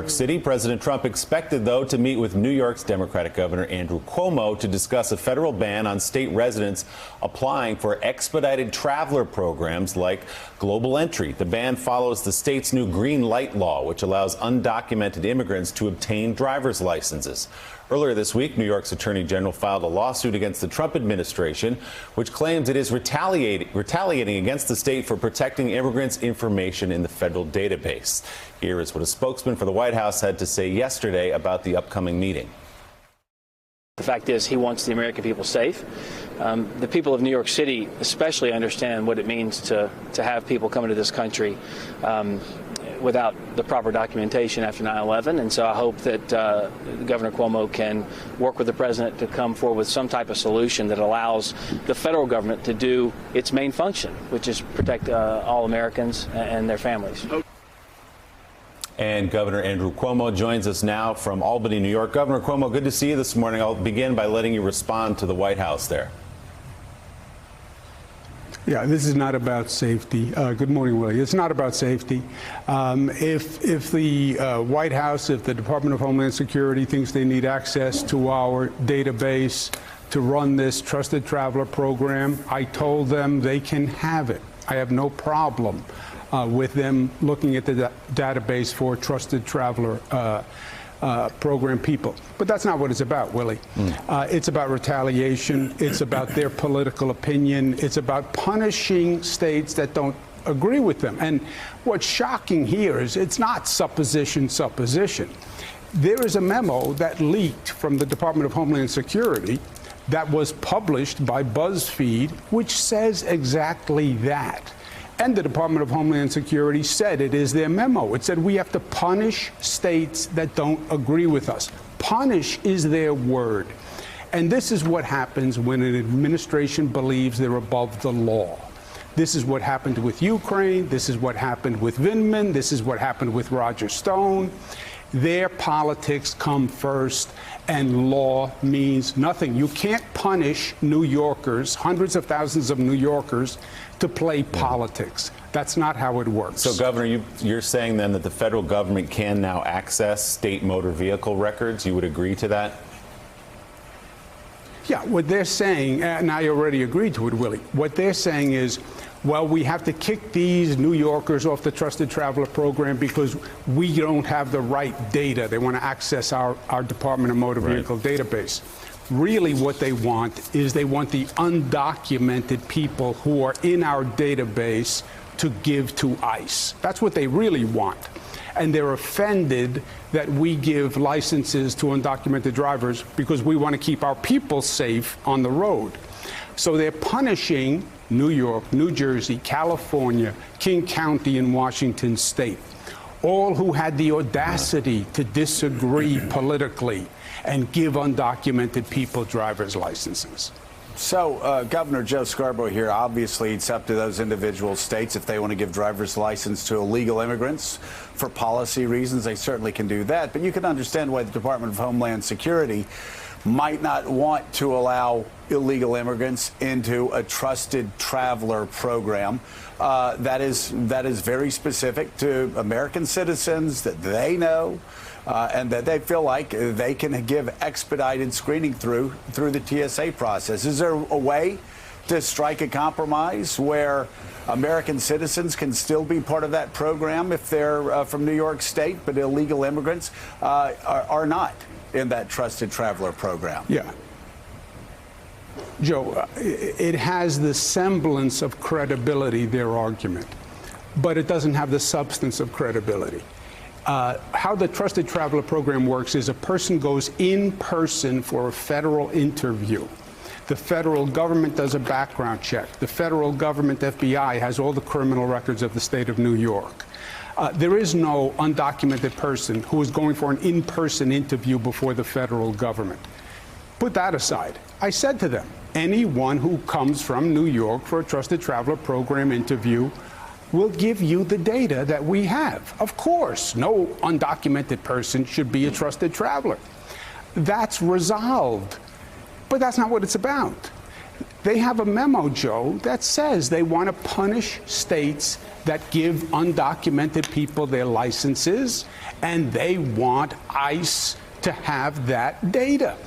York City. President Trump expected, though, to meet with New York's Democratic Governor Andrew Cuomo to discuss a federal ban on state residents applying for expedited traveler programs like Global Entry. The ban follows the state's new green light law, which allows undocumented immigrants to obtain driver's licenses. Earlier this week, New York's Attorney General filed a lawsuit against the Trump administration, which claims it is retaliating against the state for protecting immigrants' information in the federal database. Here is what a spokesman for the White House had to say yesterday about the upcoming meeting. The fact is, he wants the American people safe. The people of New York City especially understand what it means to have people come into this country without the proper documentation after 9/11. And so I hope that Governor Cuomo can work with the president to come forward with some type of solution that allows the federal government to do its main function, which is protect all Americans and their families. And Governor Andrew Cuomo joins us now from Albany, New York. Governor Cuomo, good to see you this morning. I'll begin by letting you respond to the White House there. Yeah, this is not about safety. Good morning, Willie. It's not about safety. If the White House, if the Department of Homeland Security thinks they need access to our database to run this Trusted Traveler program, I told them they can have it. I have no problem with them looking at the database for Trusted Traveler program people. But that's not what it's about, Willie. It's about retaliation. It's about their political opinion. It's about punishing states that don't agree with them. And what's shocking here is it's not supposition. There is a memo that leaked from the Department of Homeland Security that was published by BuzzFeed, which says exactly that. And the Department of Homeland Security said it is their memo. It said we have to punish states that don't agree with us. Punish is their word. And this is what happens when an administration believes they're above the law. This is what happened with Ukraine. This is what happened with Vindman. This is what happened with Roger Stone. Their politics come first, and law means nothing. You can't punish New Yorkers, hundreds of thousands of New Yorkers, to play politics. That's not how it works. So, Governor, you're saying then that the federal government can now access state motor vehicle records? You would agree to that? Yeah, what they're saying, and I already agreed to it, Willie, what they're saying is, well, we have to kick these New Yorkers off the Trusted Traveler program because we don't have the right data. They want to access our Department of Motor Vehicle database. Really what they want is they want the undocumented people who are in our database to give to ICE. That's what they really want. And they're offended that we give licenses to undocumented drivers because we want to keep our people safe on the road. So they're punishing New York, New Jersey, California, King County, and Washington State, all who had the audacity to disagree politically and give undocumented people driver's licenses. So, Governor Joe Scarborough here, obviously it's up to those individual states if they want to give driver's license to illegal immigrants for policy reasons. They certainly can do that. But you can understand why the Department of Homeland Security might not want to allow illegal immigrants into a Trusted Traveler program that is very specific to American citizens that they know and that they feel like they can give expedited screening through the TSA process. Is there a way to strike a compromise where American citizens can still be part of that program if they're from New York State, but illegal immigrants are not in that Trusted Traveler program? Yeah. Joe, it has the semblance of credibility, their argument, but it doesn't have the substance of credibility. How the Trusted Traveler program works is a person goes in person for a federal interview. The federal government does a background check. The federal government, FBI, has all the criminal records of the state of New York. There is no undocumented person who is going for an in-person interview before the federal government. Put that aside. I said to them, anyone who comes from New York for a Trusted Traveler program interview will give you the data that we have. Of course, no undocumented person should be a Trusted Traveler. That's resolved. But that's not what it's about. they have a memo, Joe, that says they want to punish states that give undocumented people their licenses, and they want ICE to have that data.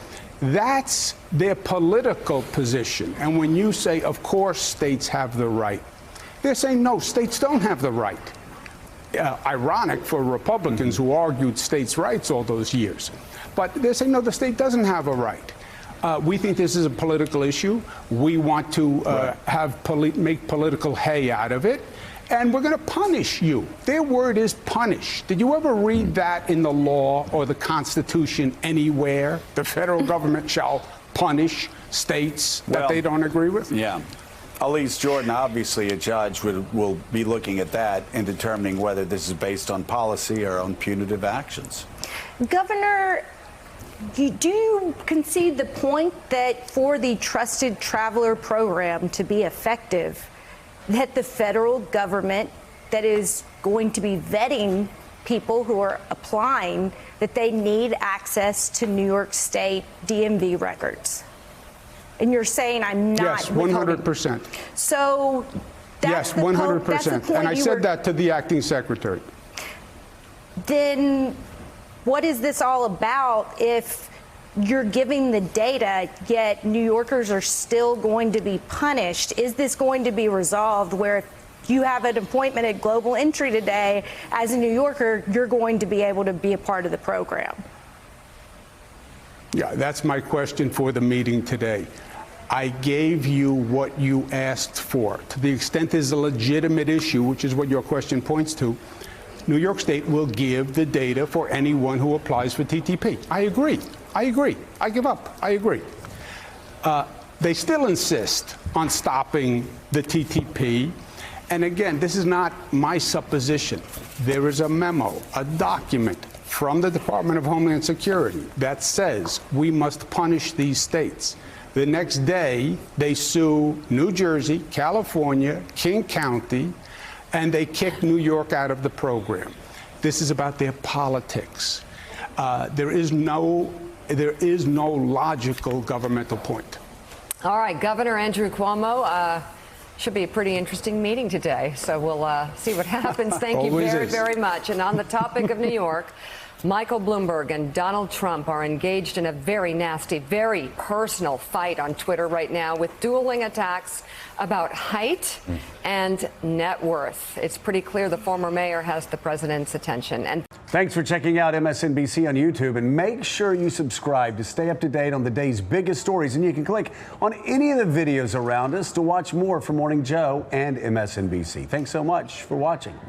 That's their political position. And when you say, of course, states have the right, they're saying, no, states don't have the right. Ironic for Republicans who argued states' rights all those years. But they're saying, no, the state doesn't have a right. We think this is a political issue. We want to make political hay out of it. And we're going to punish you. Their word is punish. Did you ever read that in the law or the Constitution anywhere? The federal government shall punish states that they don't agree with? Yeah. Elise Jordan, obviously a judge will be looking at that and determining whether this is based on policy or on punitive actions. Governor, do you concede the point that for the Trusted Traveler Program to be effective, that the federal government that is going to be vetting people who are applying, that they need access to New York State DMV records? And you're saying I'm not. Yes, 100%. So that's yes, 100%. And I said that to the acting secretary. Then what is this all about if you're giving the data, yet New Yorkers are still going to be punished? Is this going to be resolved where if you have an appointment at Global Entry today, as a New Yorker, you're going to be able to be a part of the program? Yeah, that's my question for the meeting today. I gave you what you asked for. To the extent there's a legitimate issue, which is what your question points to, New York State will give the data for anyone who applies for TTP. I agree. I agree. I give up. I agree. They still insist on stopping the TTP. And again, this is not my supposition. There is a memo, a document from the Department of Homeland Security that says we must punish these states. The next day, they sue New Jersey, California, King County, and they kick New York out of the program. This is about their politics. There is no logical governmental point. All right, Governor Andrew Cuomo, should be a pretty interesting meeting today. So we'll see what happens. Thank you very, very much. And on the topic of New York, Michael Bloomberg and Donald Trump are engaged in a very nasty, very personal fight on Twitter right now with dueling attacks about height and net worth. It's pretty clear the former mayor has the president's attention. And thanks for checking out MSNBC on YouTube, and make sure you subscribe to stay up to date on the day's biggest stories. And you can click on any of the videos around us to watch more from Morning Joe and MSNBC. Thanks so much for watching.